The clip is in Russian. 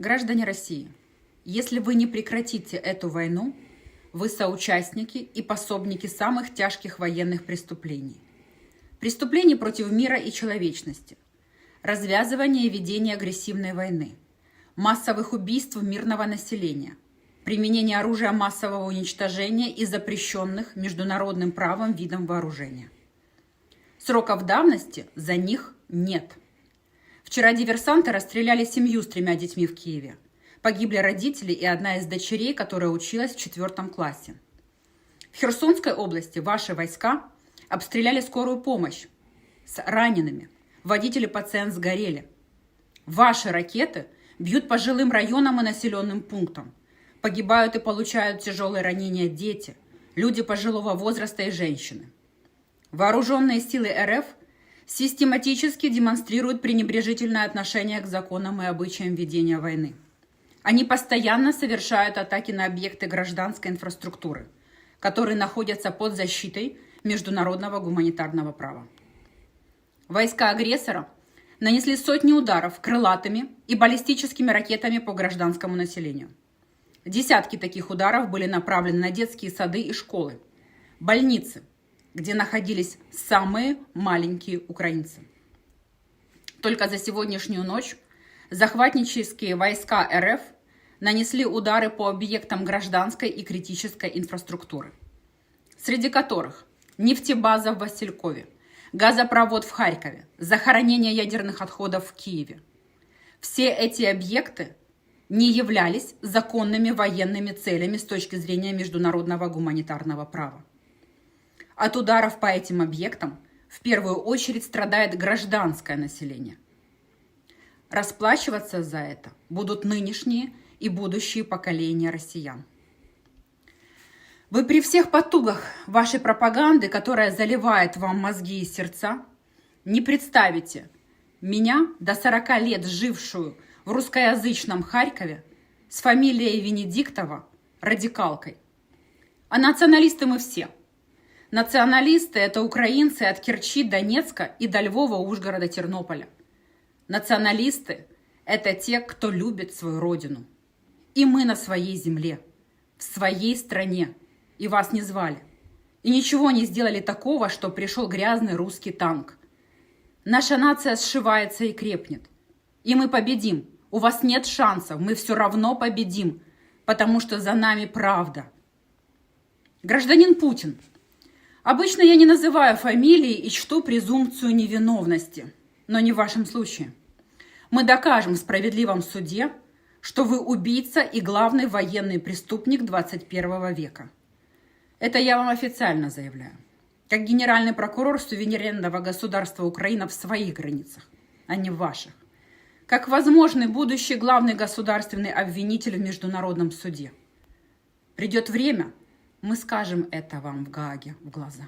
Граждане России, если вы не прекратите эту войну, вы соучастники и пособники самых тяжких военных преступлений. Преступлений против мира и человечности, развязывания и ведения агрессивной войны, массовых убийств мирного населения, применения оружия массового уничтожения и запрещенных международным правом видом вооружения. Сроков давности за них нет. Вчера диверсанты расстреляли семью с 3 детьми в Киеве. Погибли родители и одна из дочерей, которая училась в 4 классе. В Херсонской области ваши войска обстреляли скорую помощь с ранеными. Водитель и пациент сгорели. Ваши ракеты бьют по жилым районам и населенным пунктам. Погибают и получают тяжелые ранения дети, люди пожилого возраста и женщины. Вооруженные силы РФ систематически демонстрируют пренебрежительное отношение к законам и обычаям ведения войны. Они постоянно совершают атаки на объекты гражданской инфраструктуры, которые находятся под защитой международного гуманитарного права. Войска агрессора нанесли сотни ударов крылатыми и баллистическими ракетами по гражданскому населению. Десятки таких ударов были направлены на детские сады и школы, больницы, где находились самые маленькие украинцы. Только за сегодняшнюю ночь захватнические войска РФ нанесли удары по объектам гражданской и критической инфраструктуры, среди которых нефтебаза в Василькове, газопровод в Харькове, захоронение ядерных отходов в Киеве. Все эти объекты не являлись законными военными целями с точки зрения международного гуманитарного права. От ударов по этим объектам в первую очередь страдает гражданское население. Расплачиваться за это будут нынешние и будущие поколения россиян. Вы при всех потугах вашей пропаганды, которая заливает вам мозги и сердца, не представите меня, до 40 лет жившую в русскоязычном Харькове, с фамилией Венедиктова, радикалкой. А националисты мы все. Националисты – это украинцы от Керчи, Донецка и до Львова, Ужгорода, Тернополя. Националисты – это те, кто любит свою родину. И мы на своей земле, в своей стране, и вас не звали. И ничего не сделали такого, что пришел грязный русский танк. Наша нация сшивается и крепнет. И мы победим. У вас нет шансов, мы все равно победим, потому что за нами правда. Гражданин Путин. Обычно я не называю фамилии и чту презумпцию невиновности, но не в вашем случае. Мы докажем в справедливом суде, что вы убийца и главный военный преступник 21 века. Это я вам официально заявляю, как генеральный прокурор суверенного государства Украина в своих границах, а не в ваших. Как возможный будущий главный государственный обвинитель в международном суде. Придет время, мы скажем это вам в Гааге в глаза.